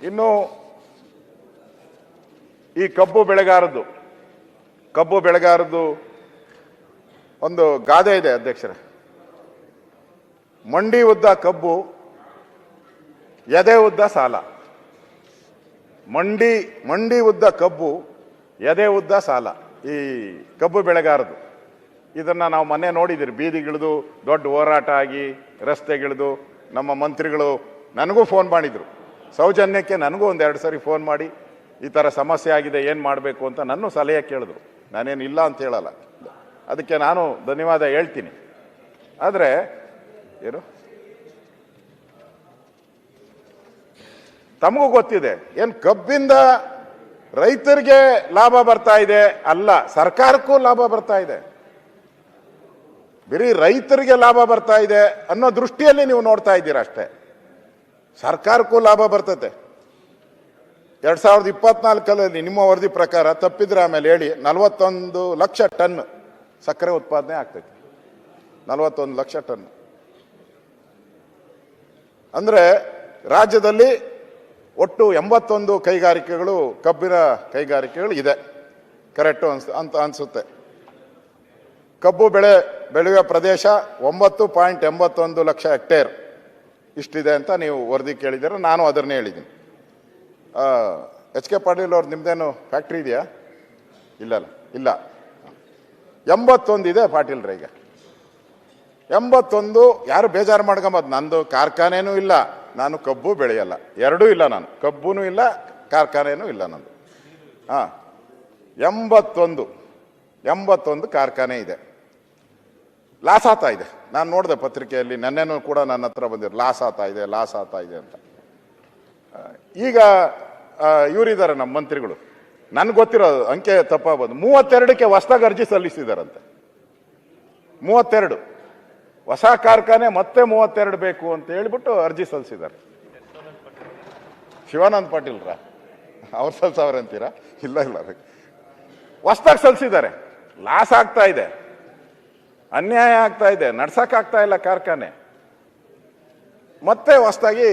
ಇನ್ನು ಈ ಕಬ್ಬು ಬೆಳೆಗಾರದ್ದು ಒಂದು ಗಾದೆ ಇದೆ ಅಧ್ಯಕ್ಷರೇ. ಮಂಡಿ ಉದ್ದ ಕಬ್ಬು, ಎದೆ ಉದ್ದ ಸಾಲ. ಮಂಡಿ ಉದ್ದ ಕಬ್ಬು, ಎದೆ ಉದ್ದ ಸಾಲ. ಈ ಕಬ್ಬು ಬೆಳೆಗಾರದು ಇದನ್ನ ನಾವು ಮೊನ್ನೆ ನೋಡಿದಿರಿ. ಬೀದಿಗಿಳಿದು ದೊಡ್ಡ ಹೋರಾಟ ಆಗಿ ರಸ್ತೆಗಿಳಿದು ನಮ್ಮ ಮಂತ್ರಿಗಳು ನನಗೂ ಫೋನ್ ಮಾಡಿದ್ರು. ಸೌಜನ್ಯಕ್ಕೆ ನನಗೂ ಒಂದೆರಡು ಸರಿ ಫೋನ್ ಮಾಡಿ ಈ ಥರ ಸಮಸ್ಯೆ ಆಗಿದೆ, ಏನು ಮಾಡಬೇಕು ಅಂತ ನನ್ನ ಸಲಹೆ ಕೇಳಿದ್ರು. ನಾನೇನು ಇಲ್ಲ ಅಂತ ಹೇಳಲ್ಲ, ಅದಕ್ಕೆ ನಾನು ಧನ್ಯವಾದ ಹೇಳ್ತೀನಿ. ಆದರೆ ಏನು ತಮಗೂ ಗೊತ್ತಿದೆ, ಏನು ಕಬ್ಬಿಂದ ರೈತರಿಗೆ ಲಾಭ ಬರ್ತಾ ಇದೆ ಅಲ್ಲ, ಸರ್ಕಾರಕ್ಕೂ ಲಾಭ ಬರ್ತಾ ಇದೆ. ಬರೀ ರೈತರಿಗೆ ಲಾಭ ಬರ್ತಾ ಇದೆ ಅನ್ನೋ ದೃಷ್ಟಿಯಲ್ಲಿ ನೀವು ನೋಡ್ತಾ ಇದ್ದೀರಾ ಅಷ್ಟೇ. ಸರ್ಕಾರಕ್ಕೂ ಲಾಭ ಬರ್ತದೆ. 2024 ನಿಮ್ಮ ವರದಿ ಪ್ರಕಾರ, ತಪ್ಪಿದ್ರೆ ಆಮೇಲೆ ಹೇಳಿ, 41 ಲಕ್ಷ ಟನ್ ಸಕ್ಕರೆ ಉತ್ಪಾದನೆ ಆಗ್ತೈತೆ. 41 ಲಕ್ಷ ಟನ್ ಅಂದ್ರೆ ರಾಜ್ಯದಲ್ಲಿ ಒಟ್ಟು 81 ಕೈಗಾರಿಕೆಗಳು, ಕಬ್ಬಿನ ಕೈಗಾರಿಕೆಗಳು ಇದೆ. ಕರೆಕ್ಟು ಅಂತ ಅನ್ಸುತ್ತೆ. ಕಬ್ಬು ಬೆಳೆಯುವ ಪ್ರದೇಶ 9.81 ಲಕ್ಷ ಹೆಕ್ಟೇರ್ ಇಷ್ಟಿದೆ ಅಂತ ನೀವು ವರದಿ ಕೇಳಿದ್ದೀರ. ನಾನು ಅದನ್ನೇ ಹೇಳಿದ್ದೀನಿ. HK ಪಾಟೀಲ್ ಅವ್ರು ನಿಮ್ದೇನು ಫ್ಯಾಕ್ಟ್ರಿ ಇದೆಯಾ? ಇಲ್ಲ. 81 ಇದೆ ಪಾಟೀಲ್ರಿಗೆ. 81. ಯಾರು ಬೇಜಾರು ಮಾಡ್ಕೊಂಬದು, ನಂದು ಕಾರ್ಖಾನೆನೂ ಇಲ್ಲ, ನಾನು ಕಬ್ಬು ಬೆಳೆಯಲ್ಲ, ಎರಡೂ ಇಲ್ಲ. ನಾನು ಕಬ್ಬುನೂ ಇಲ್ಲ, ಕಾರ್ಖಾನೆನೂ ಇಲ್ಲ ನಂದು. 81 ಕಾರ್ಖಾನೆ ಇದೆ. ಲಾಸ್ ಆಗ್ತಾ ಇದೆ. ನಾನು ನೋಡಿದೆ ಪತ್ರಿಕೆಯಲ್ಲಿ, ನೆನ್ನೆನೂ ಕೂಡ ನನ್ನ ಹತ್ರ ಬಂದಿರು, ಲಾಸ್ ಆಗ್ತಾ ಇದೆ ಅಂತ. ಈಗ ಇವರಿದ್ದಾರೆ ನಮ್ಮ ಮಂತ್ರಿಗಳು, ನನ್ಗೆ ಗೊತ್ತಿರೋದು ಅಂಕೆ ತಪ್ಪಾಗ್ಬೋದು, 32ಕ್ಕೆ ಹೊಸದಾಗಿ ಅರ್ಜಿ ಸಲ್ಲಿಸಿದಾರಂತೆ. 32 ಹೊಸ ಕಾರ್ಖಾನೆ ಮತ್ತೆ 32 ಬೇಕು ಅಂತ ಹೇಳ್ಬಿಟ್ಟು ಅರ್ಜಿ ಸಲ್ಲಿಸಿದ್ದಾರೆ. ಶಿವಾನಂದ ಪಾಟೀಲ್ರ ಅವ್ರು ಸಲ್ಸವ್ರೆ ಅಂತೀರಾ? ಇಲ್ಲ ಹೊಸದಾಗಿ ಸಲ್ಲಿಸಿದ್ದಾರೆ. ಲಾಸ್ ಆಗ್ತಾ ಇದೆ, ಅನ್ಯಾಯ ಆಗ್ತಾ ಇದೆ, ನಡ್ಸಕ್ಕಾಗ್ತಾ ಇಲ್ಲ ಕಾರ್ಖಾನೆ. ಮತ್ತೆ ಹೊಸದಾಗಿ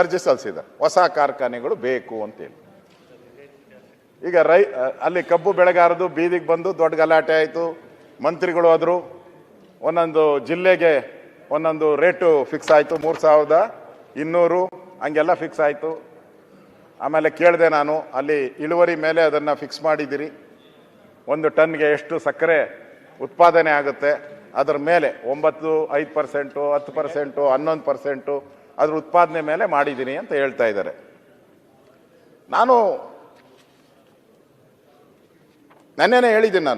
ಅರ್ಜಿ ಸಲ್ಲಿಸಿದ್ದಾರೆ, ಹೊಸ ಕಾರ್ಖಾನೆಗಳು ಬೇಕು ಅಂತೇಳಿ. ಈಗ ಅಲ್ಲಿ ಕಬ್ಬು ಬೆಳೆಗಾರದು ಬೀದಿಗೆ ಬಂದು ದೊಡ್ಡ ಗಲಾಟೆ ಆಯಿತು. ಮಂತ್ರಿಗಳು ಹೋದ್ರು, ಒಂದೊಂದು ಜಿಲ್ಲೆಗೆ ಒಂದೊಂದು ರೇಟು ಫಿಕ್ಸ್ ಆಯಿತು, 3200 ಹಂಗೆಲ್ಲ ಫಿಕ್ಸ್ ಆಯಿತು. ಆಮೇಲೆ ಕೇಳಿದೆ ನಾನು, ಅಲ್ಲಿ ಇಳುವರಿ ಮೇಲೆ ಅದನ್ನು ಫಿಕ್ಸ್ ಮಾಡಿದ್ದೀರಿ, 1 ಟನ್ಗೆ ಎಷ್ಟು ಸಕ್ಕರೆ ಉತ್ಪಾದನೆ ಆಗುತ್ತೆ ಅದರ ಮೇಲೆ 5%, 10%, 11% ಅದ್ರ ಉತ್ಪಾದನೆ ಮೇಲೆ ಮಾಡಿದ್ದೀನಿ ಅಂತ ಹೇಳ್ತಾ ಇದ್ದಾರೆ. ನಾನು ನೆನ್ನೆನೇ ಹೇಳಿದ್ದೀನಿ.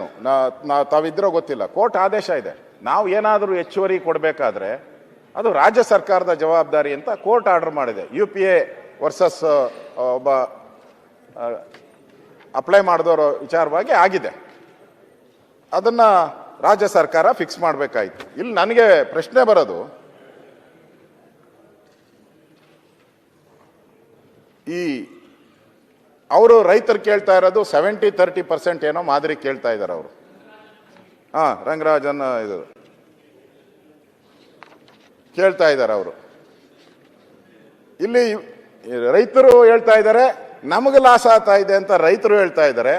ತಾವಿದ್ರೋ ಗೊತ್ತಿಲ್ಲ, ಕೋರ್ಟ್ ಆದೇಶ ಇದೆ, ನಾವು ಏನಾದರೂ ಹೆಚ್ಚುವರಿ ಕೊಡಬೇಕಾದ್ರೆ ಅದು ರಾಜ್ಯ ಸರ್ಕಾರದ ಜವಾಬ್ದಾರಿ ಅಂತ ಕೋರ್ಟ್ ಆರ್ಡರ್ ಮಾಡಿದೆ. UPA ವರ್ಸಸ್ ಒಬ್ಬ ಅಪ್ಲೈ ಮಾಡಿದವರ ವಿಚಾರವಾಗಿ ಆಗಿದೆ. ಅದನ್ನ ರಾಜ್ಯ ಸರ್ಕಾರ ಫಿಕ್ಸ್ ಮಾಡಬೇಕಾಯ್ತು. ಇಲ್ಲಿ ನನಗೆ ಪ್ರಶ್ನೆ ಬರೋದು, ಈ ಅವರು ರೈತರು ಕೇಳ್ತಾ ಇರೋದು 70-30% ಏನೋ ಮಾದರಿ ಕೇಳ್ತಾ ಇದ್ದಾರೆ ಅವರು. ರಂಗರಾಜನ್ ಇದು ಕೇಳ್ತಾ ಇದ್ದಾರೆ ಅವರು. ಇಲ್ಲಿ ರೈತರು ಹೇಳ್ತಾ ಇದ್ದಾರೆ ನಮಗೆ ಲಾಸ್ ಆಗ್ತಾ ಇದೆ ಅಂತ ರೈತರು ಹೇಳ್ತಾ ಇದ್ದಾರೆ,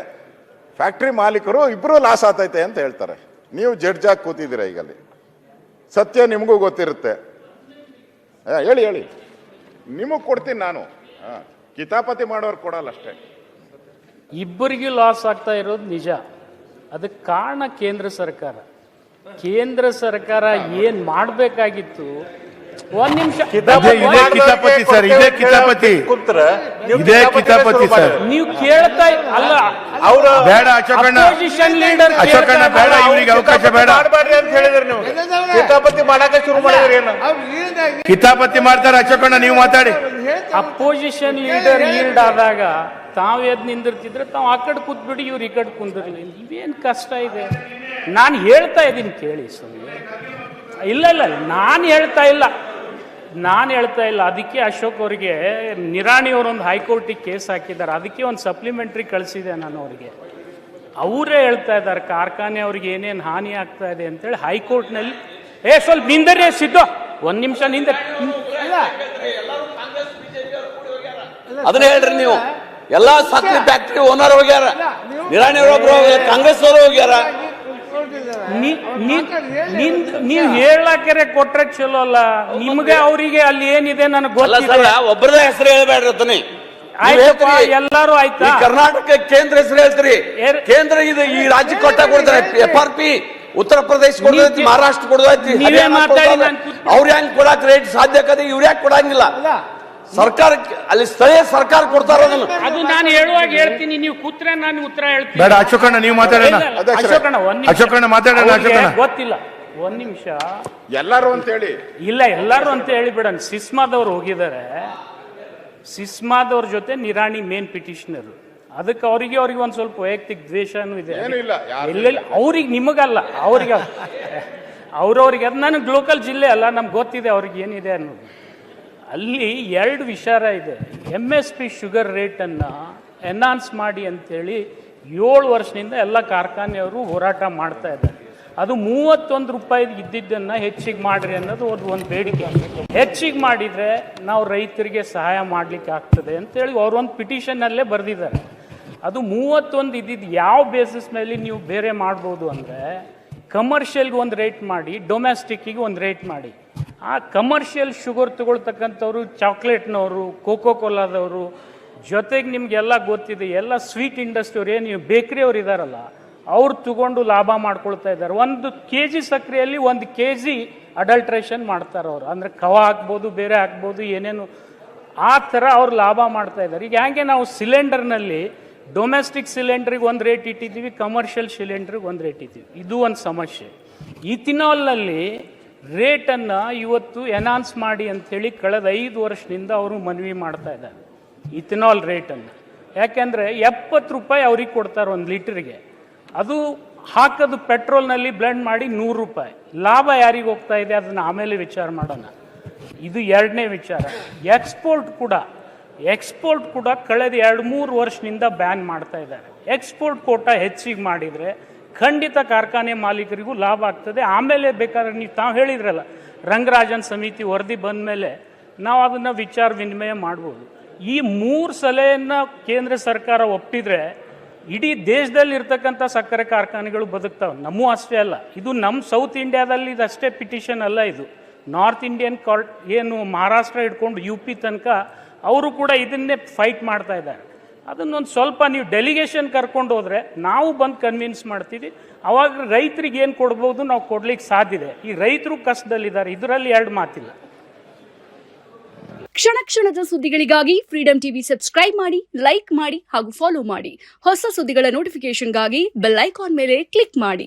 ಫ್ಯಾಕ್ಟ್ರಿ ಮಾಲೀಕರು ಇಬ್ಬರು ಲಾಸ್ ಆಗ್ತೈತೆ ಅಂತ ಹೇಳ್ತಾರೆ. ನೀವು ಜಡ್ಜ್ ಆಗಿ ಕೂತಿದ್ದೀರ. ಈಗಲ್ಲಿ ಸತ್ಯ ನಿಮಗೂ ಗೊತ್ತಿರುತ್ತೆ. ಹೇಳಿ ನಿಮಗೆ ಕೊಡ್ತೀನಿ ನಾನು, ಕಿತಾಪತಿ ಮಾಡೋರು ಕೊಡಲ್ಲ ಅಷ್ಟೇ. ಇಬ್ಬರಿಗೂ ಲಾಸ್ ಆಗ್ತಾ ಇರೋದು ನಿಜ. ಅದಕ್ಕೆ ಕಾರಣ ಕೇಂದ್ರ ಸರ್ಕಾರ ಏನ್ ಮಾಡಬೇಕಾಗಿತ್ತು. ಒಂದ್ ನಿಮಿಷ, ನೀವು ಕೇಳ್ತಾ ಅಲ್ಲ, ಅವರು ಬೇಡ ಅಪೋಸಿಷನ್ ಲೀಡರ್ ಬೇಡ, ಇವರಿಗೆ ಅವಕಾಶ ಬೇಡ ಅಂತ ಹೇಳಿದ್ರೆ ನೀವು ಕಿತಾಪತಿ ಮಾಡಕ್ಕೆ ಶುರು ಮಾಡಿದ್ರಿ. ಏನು ಕಿತಾಪತಿ ಮಾಡ್ತಾರೆ? ಅಶೋಕಣ್ಣ ನೀವು ಮಾತಾಡಿ. ಅಪೋಸಿಷನ್ ಲೀಡರ್ ಈಲ್ಡ್ ಆದಾಗ ತಾವು ಎದ್ ನಿಂದಿರ್ತಿದ್ರೆ ತಾವು ಆ ಕಡೆ ಕೂತ್ಬಿಡಿ, ಇವ್ರು ಈ ಕಡೆ ಕುಂದಿರ್ಲಿ. ಇವೇನ್ ಕಷ್ಟ ಇದೆ? ನಾನು ಹೇಳ್ತಾ ಇದ್ದೀನಿ ಕೇಳಿ ಸುಮ್ಮನೆ. ಇಲ್ಲ ನಾನು ಹೇಳ್ತಾ ಇಲ್ಲ. ಅದಕ್ಕೆ ಅಶೋಕ್ ಅವರಿಗೆ ನಿರಾಣಿಯವರೊಂದು ಹೈಕೋರ್ಟಿಗೆ ಕೇಸ್ ಹಾಕಿದ್ದಾರೆ. ಅದಕ್ಕೆ ಒಂದು ಸಪ್ಲಿಮೆಂಟ್ರಿ ಕಳಿಸಿದೆ ನಾನು ಅವರಿಗೆ. ಅವರೇ ಹೇಳ್ತಾ ಇದ್ದಾರೆ ಕಾರ್ಖಾನೆ ಅವ್ರಿಗೆ ಏನೇನು ಹಾನಿ ಆಗ್ತಾ ಇದೆ ಅಂತೇಳಿ ಹೈಕೋರ್ಟ್ನಲ್ಲಿ. ಸ್ವಲ್ಪ ನಿಂದರೆ ಸಿದ್ದು, 1 ನಿಮಿಷ ನಿಂದ. ಅದನ್ನ ಹೇಳ್ರಿ ನೀವು. ಎಲ್ಲಾ ಸಕ್ಕರೆ ಫ್ಯಾಕ್ಟ್ರಿ ಓನರ್ ಹೋಗ್ಯಾರ, ನಿರಾಣಿ ಒಬ್ರು ಕಾಂಗ್ರೆಸ್ ಅವರು ಹೋಗ್ಯಾರ. ನೀವ್ ಹೇಳಾಕೆರೆ ಕೊಟ್ರೆ ಚಲೋ ಅಲ್ಲ, ನಿಮ್ಗೆ ಅವರಿಗೆ ಅಲ್ಲಿ ಏನಿದೆ ನನಗೆ ಅಲ್ಲ ಗೊತ್ತಿಲ್ಲ. ಸರ್, ಒಬ್ಬರದ ಹೆಸರು ಹೇಳ್ಬೇಡ್ರಿ ತಾನೆ. ಎಲ್ಲಾರು ಆಯ್ತಾ? ಕರ್ನಾಟಕ ಕೇಂದ್ರ ಹೆಸರು ಹೇಳ್ತೀರಿ. ಕೇಂದ್ರ ಇದು ಈ ರಾಜ್ಯ ಕೊಟ್ಟ ಕೊಡ್ತಾರೆ. FRP ಉತ್ತರ ಪ್ರದೇಶ ಕೊಡೋದೈತಿ, ಮಹಾರಾಷ್ಟ್ರ ಕೊಡೋದೈತಿ, ಅವ್ರ ಹೆಂಗ್ ಕೊಡಾಕ್ ರೇಟ್ ಸಾಧ್ಯ ಕದೆ, ಇವ್ರ ಯಾಕೆ ಕೊಡಂಗಿಲ್ಲ? ಸರ್ಕಾರಕ್ಕೆ ಅಲ್ಲಿ ಸ್ಥಳೀಯ ಸರ್ಕಾರ ಕೊಡ್ತಾರ ಅದನ್ನು. ಅದು ನಾನು ಹೇಳುವಾಗ ಹೇಳ್ತೀನಿ, ನೀವು ಕೂತ್ರೆ ನಾನು ಉತ್ತರ ಹೇಳ್ತೀನಿ. ಬೇಡ ಅಶೋಕಣ್ಣ, ನೀವು ಮಾತಾಡೋಣ. ಅಶೋಕಣ್ಣ ಮಾತಾಡೋಣ. ಅಶೋಕಣ್ಣ ಗೊತ್ತಿಲ್ಲ, ಒಂದ್ ನಿಮಿಷ. ಎಲ್ಲರೂ ಅಂತ ಹೇಳಿ ಇಲ್ಲ, ಎಲ್ಲರೂ ಅಂತ ಹೇಳಿ ಬಿಡೋಣ. ಸಿಸ್ಮಾದವ್ರು ಹೋಗಿದ್ದಾರೆ, ಸಿಸ್ಮಾದವ್ರ ಜೊತೆ ನಿರಾಣಿ ಮೇನ್ ಪಿಟಿಷನರ್. ಅದಕ್ಕೆ ಅವರಿಗೆ ಒಂದ್ ಸ್ವಲ್ಪ ವೈಯಕ್ತಿಕ ದ್ವೇಷನೂ ಇದೆ. ಎಲ್ಲೆಲ್ಲ ಅವ್ರಿಗೆ, ನಿಮಗಲ್ಲ, ಅವ್ರಿಗೆ ಅವ್ರವ್ರಿಗೆ. ಅದು ನನಗೆ ಲೋಕಲ್ ಜಿಲ್ಲೆ ಅಲ್ಲ, ನಮ್ಗೆ ಗೊತ್ತಿದೆ ಅವ್ರಿಗೆ ಏನಿದೆ ಅನ್ನೋದು. ಅಲ್ಲಿ ಎರಡು ವಿಚಾರ ಇದೆ. MSP ಶುಗರ್ ರೇಟನ್ನು ಎನ್ಹಾನ್ಸ್ ಮಾಡಿ ಅಂತೇಳಿ 7 ವರ್ಷದಿಂದ ಎಲ್ಲ ಕಾರ್ಖಾನೆಯವರು ಹೋರಾಟ ಮಾಡ್ತಾ ಇದ್ದಾರೆ. ಅದು 31 ರೂಪಾಯಿ ಇದ್ದಿದ್ದನ್ನು ಹೆಚ್ಚಿಗೆ ಮಾಡ್ರಿ ಅನ್ನೋದು ಒಂದು ಬೇಡಿಕೆ. ಹೆಚ್ಚಿಗೆ ಮಾಡಿದರೆ ನಾವು ರೈತರಿಗೆ ಸಹಾಯ ಮಾಡಲಿಕ್ಕೆ ಆಗ್ತದೆ ಅಂತೇಳಿ ಅವರೊಂದು ಪಿಟಿಷನ್ನಲ್ಲೇ ಬರೆದಿದ್ದಾರೆ. ಅದು 31 ಇದ್ದಿದ್ದು ಯಾವ ಬೇಸಿಸ್ ಮೇಲೆ ನೀವು ಬೇರೆ ಮಾಡ್ಬೋದು ಅಂದರೆ, ಕಮರ್ಷಿಯಲ್ಗೆ ಒಂದು ರೇಟ್ ಮಾಡಿ, ಡೊಮೆಸ್ಟಿಕ್ಕಿಗೆ ಒಂದು ರೇಟ್ ಮಾಡಿ. ಆ ಕಮರ್ಷಿಯಲ್ ಶುಗರ್ ತಗೊಳ್ತಕ್ಕಂಥವ್ರು, ಚಾಕ್ಲೇಟ್ನವರು, ಕೋಕೋ ಕೋಲಾದವರು, ಜೊತೆಗೆ ನಿಮಗೆಲ್ಲ ಗೊತ್ತಿದೆ, ಎಲ್ಲ ಸ್ವೀಟ್ ಇಂಡಸ್ಟ್ರಿಯವ್ರು, ಏನು ನೀವು ಬೇಕ್ರಿಯವ್ರು ಇದ್ದಾರಲ್ಲ, ಅವ್ರು ತಗೊಂಡು ಲಾಭ ಮಾಡ್ಕೊಳ್ತಾ ಇದ್ದಾರೆ. 1 kg ಸಕ್ಕರೆಯಲ್ಲಿ 1 kg ಅಡಲ್ಟ್ರೇಷನ್ ಮಾಡ್ತಾರೆ ಅವರು. ಅಂದರೆ ಕವ ಹಾಕ್ಬೋದು, ಬೇರೆ ಹಾಕ್ಬೋದು, ಏನೇನು ಆ ಥರ ಅವ್ರು ಲಾಭ ಮಾಡ್ತಾ ಇದ್ದಾರೆ. ಈಗ ಹ್ಯಾಂಗೆ ನಾವು ಸಿಲಿಂಡರ್ನಲ್ಲಿ ಡೊಮೆಸ್ಟಿಕ್ ಸಿಲಿಂಡ್ರಿಗೆ ಒಂದು ರೇಟ್ ಇಟ್ಟಿದ್ದೀವಿ, ಕಮರ್ಷಿಯಲ್ ಸಿಲಿಂಡ್ರಿಗೆ ಒಂದು ರೇಟ್ ಇದ್ದೀವಿ. ಇದು ಒಂದು ಸಮಸ್ಯೆ. ಇಥಿನಾಲ್ನಲ್ಲಿ ರೇಟನ್ನು ಇವತ್ತು ಎನ್ಹಾನ್ಸ್ ಮಾಡಿ ಅಂಥೇಳಿ ಕಳೆದ 5 ವರ್ಷದಿಂದ ಅವರು ಮನವಿ ಮಾಡ್ತಾ ಇದ್ದಾರೆ, ಇಥಿನಾಲ್ ರೇಟನ್ನು. ಯಾಕೆಂದರೆ 70 ರೂಪಾಯಿ ಅವ್ರಿಗೆ ಕೊಡ್ತಾರೆ 1 ಲೀಟ್ರಿಗೆ. ಅದು ಹಾಕೋದು ಪೆಟ್ರೋಲ್ನಲ್ಲಿ ಬ್ಲೆಂಡ್ ಮಾಡಿ 100 ರೂಪಾಯಿ. ಲಾಭ ಯಾರಿಗೆ ಹೋಗ್ತಾ ಇದೆ ಅದನ್ನು ಆಮೇಲೆ ವಿಚಾರ ಮಾಡೋಣ. ಇದು ಎರಡನೇ ವಿಚಾರ. ಎಕ್ಸ್ಪೋರ್ಟ್ ಕೂಡ ಕಳೆದ 2-3 ವರ್ಷದಿಂದ ಬ್ಯಾನ್ ಮಾಡ್ತಾ ಇದ್ದಾರೆ. ಎಕ್ಸ್ಪೋರ್ಟ್ ಕೋಟಾ ಹೆಚ್ಚಿಗೆ ಮಾಡಿದರೆ ಖಂಡಿತ ಕಾರ್ಖಾನೆ ಮಾಲೀಕರಿಗೂ ಲಾಭ ಆಗ್ತದೆ. ಆಮೇಲೆ ಬೇಕಾದ್ರೆ ನೀವು ತಾವು ಹೇಳಿದ್ರಲ್ಲ, ರಂಗರಾಜನ್ ಸಮಿತಿ ವರದಿ ಬಂದ ಮೇಲೆ ನಾವು ಅದನ್ನು ವಿಚಾರ ವಿನಿಮಯ ಮಾಡ್ಬೋದು. ಈ 3 ಸಲಹೆಯನ್ನು ಕೇಂದ್ರ ಸರ್ಕಾರ ಒಪ್ಪಿದರೆ ಇಡೀ ದೇಶದಲ್ಲಿ ಇರ್ತಕ್ಕಂಥ ಸಕ್ಕರೆ ಕಾರ್ಖಾನೆಗಳು ಬದುಕ್ತಾವೆ. ನಮ್ಮೂ ಅಷ್ಟೇ ಅಲ್ಲ, ಇದು ನಮ್ಮ ಸೌತ್ ಇಂಡಿಯಾದಲ್ಲಿ ಇದಷ್ಟೇ ಪಿಟಿಷನ್ ಅಲ್ಲ. ಇದು ನಾರ್ತ್ ಇಂಡಿಯನ್ ಕಾರ್ಟ್ ಏನು ಮಹಾರಾಷ್ಟ್ರ ಹಿಡ್ಕೊಂಡು UP ತನಕ ಅವರು ಕೂಡ ಇದನ್ನೇ ಫೈಟ್ ಮಾಡ್ತಾ ಇದ್ದಾರೆ. ಅದನ್ನೊಂದು ಸ್ವಲ್ಪ ನೀವು ಡೆಲಿಗೇಷನ್ ಕರ್ಕೊಂಡು ಹೋದರೆ ನಾವು ಬಂದು ಕನ್ವಿನ್ಸ್ ಮಾಡ್ತೀವಿ. ಅವಾಗ ರೈತರಿಗೆ ಏನು ಕೊಡ್ಬೋದು ನಾವು ಕೊಡ್ಲಿಕ್ಕೆ ಸಾಧ್ಯ ಇದೆ. ಈ ರೈತರು ಕಷ್ಟದಲ್ಲಿದ್ದಾರೆ, ಇದರಲ್ಲಿ 2 ಮಾತಿಲ್ಲ. ಕ್ಷಣ ಕ್ಷಣದ ಸುದ್ದಿಗಳಿಗಾಗಿ ಫ್ರೀಡಂ ಟಿವಿ ಸಬ್ಸ್ಕ್ರೈಬ್ ಮಾಡಿ, ಲೈಕ್ ಮಾಡಿ ಹಾಗೂ ಫಾಲೋ ಮಾಡಿ. ಹೊಸ ಸುದ್ದಿಗಳ ನೋಟಿಫಿಕೇಶನ್ಗಾಗಿ ಬೆಲ್ ಐಕಾನ್ ಮೇಲೆ ಕ್ಲಿಕ್ ಮಾಡಿ.